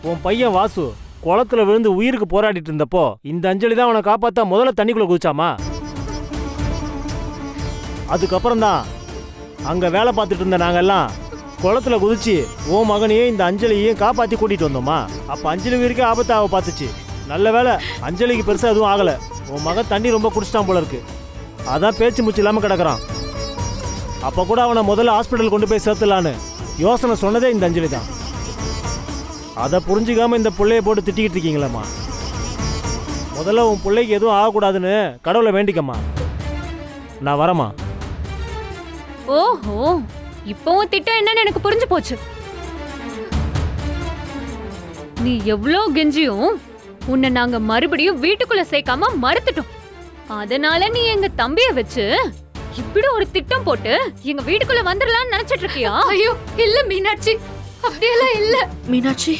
உன் பையன் வாசு குளத்துல விழுந்து உயிருக்கு போராடிட்டு இருந்தப்போ இந்த அஞ்சலி தான் அவனை காப்பாத்தா முதல்ல தண்ணிக்குள்ள குதிச்சாமா. அதுக்கப்புறம் தான் அங்க வேலை பார்த்துட்டு இருந்த நாங்கெல்லாம் குளத்துல குதிச்சு ஓ மகனையும் இந்த அஞ்சலியையும் காப்பாத்தி கூட்டிட்டு வந்தோமா. அப்ப அஞ்சலி உயிருக்கு ஆபத்தாக பார்த்துச்சு. நல்ல வேலை அஞ்சலிக்கு பெருசா எதுவும் ஆகல. உன் மகன் தண்ணி ரொம்ப குடிச்சிட்டான் போல இருக்கு. அதான் பேச்சு மூச்சு இல்லாம கிடக்குறான். அப்ப கூட அவனை முதல்ல ஹாஸ்பிட்டல் கொண்டு போய் சேர்த்துலான்னு யோசனை சொன்னதே இந்த அஞ்சலி தான். அதை புரிஞ்சுக்காம இந்த பிள்ளைய போட்டு திட்டிக்கிட்டு இருக்கீங்களேம்மா. முதல்ல உன் பிள்ளைக்கு எதுவும் ஆகக்கூடாதுன்னு கடவுளை வேண்டிக்கம்மா. நான் வரேம்மா. ஓஹோ, இப்பவும் திட்டம் என்னன்னு எனக்கு புரிஞ்சு போச்சு. நீ எவ்வளோ கெஞ்சியும் உன்னை நாங்க மறுபடியும் வீட்டுக்குள்ள சேர்க்காம மறுத்துட்டோம். அதனால நீ எங்க தம்பிய வச்சு இப்படி ஒரு திட்டம் போட்டு எங்க வீட்டுக்குள்ள வந்துடலாம்னு நினைச்சிட்டு இருக்கியா? ஐயோ இல்ல மீனாட்சி, அப்படியெல்லாம் இல்ல. மீனாட்சி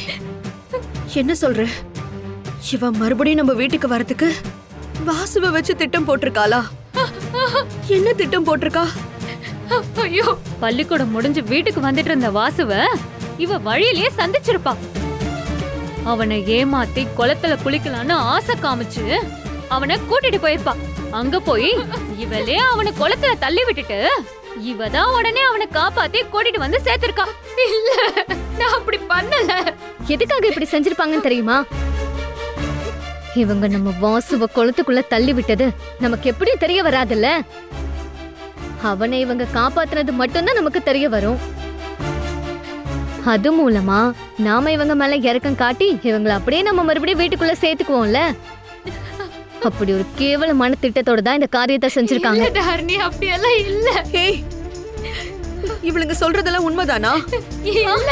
என்ன சொல்ற? இவ மறுபடியும் நம்ம வீட்டுக்கு வரதுக்கு வாசுவ வச்சு திட்டம் போட்டிருக்காளா? என்ன திட்டம் போட்டிருக்கா? ஐயோ, பள்ளிக்கூடம் முடிஞ்சு வீட்டுக்கு வந்துட்டு இருந்த வாசுவ இவ வழியிலேயே சந்திச்சிருப்பா. அவனை ஏமாத்தி குளத்துல குளிக்கலான்னு ஆசை காமிச்சு அவனை கூட்டிட்டு போயிருப்பா. அங்க போய் இவளே அவனை குளத்துல தள்ளி விட்டுட்டு இவதான் உடனே அவனை காப்பாத்தி கூட்டிட்டு வந்து சேர்த்திருக்கா. இல்ல, நான் அப்படி பண்ணல. எதுக்காக இப்படி செஞ்சிருப்பாங்கன்னு தெரியுமா? இவங்க நம்ம வாசுவ குளத்துக்குள்ள தள்ளி விட்டது நமக்கு எப்படியும் தெரிய வராதுல்ல. அவனை இவங்க காப்பாத்துனது மட்டும்தான் நமக்கு தெரிய வரும். அது மூலமா நாம இவங்க மேல இறக்கம் காட்டி இவங்களை அப்படியே நம்ம மறுபடியும் வீட்டுக்குள்ள சேர்த்துக்குவோம்ல. அப்படி ஒரு கேவலமான திட்டத்தோட தான் இந்த காரியத்தை செஞ்சிருக்காங்க. தாரணி அப்படியெல்லாம் இல்ல. ஏய், இவளுங்க சொல்றதெல்லாம் உண்மைதானா? இல்ல.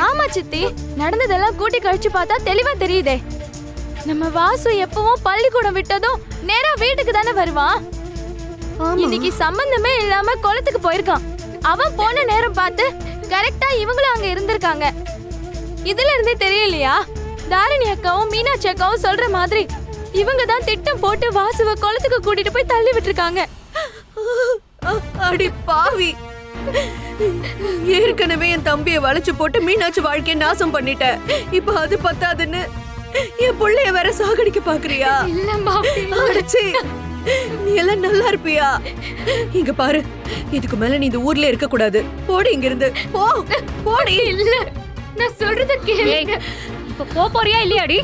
ஆமா சித்தி, நடந்ததெல்லாம் கூட்டி கழிச்சு பார்த்தா தெளிவா தெரியுதே. நம்ம வாசு எப்பவும் பள்ளிக்கூடம் விட்டதும் நேரா வீட்டுக்கு தானே வருவான். இன்னைக்கு சம்பந்தமே இல்லாம குளத்துக்கு போயிருக்கான். அவன் போன நேரம் பார்த்து கரெக்டா இவங்களும் அங்க இருந்திருக்காங்க. இதுல இருந்தே தெரியலையா? தாரணி அக்காவும் மீனாட்சி அக்காவும் சொல்ற மாதிரி இவங்க தான் திட்டம் போட்டு வாசுவ குளத்துக்கு கூட்டிட்டு போய் தள்ளி விட்டுருக்காங்க. அடி பாவி, ஏற்கனவே என் தம்பியை வளைச்சு போட்டு மீனாட்சி வாழ்க்கையை நாசம் பண்ணிட்ட. இப்ப அது பத்தாதுன்னு என் புள்ளைய வேற சாகடிக்க பாக்குறியா? இல்லம்மா, அடச்சே, நீ எல்லாம் நல்லா இருப்பியா? இங்க பாரு, இதுக்கு மேல நீ இந்த ஊர்ல இருக்க கூடாது. போடி இங்க இருந்து, போ, போடி. இல்ல, நான் சொல்றத கேளு. இப்ப போறியா இல்லையாடி?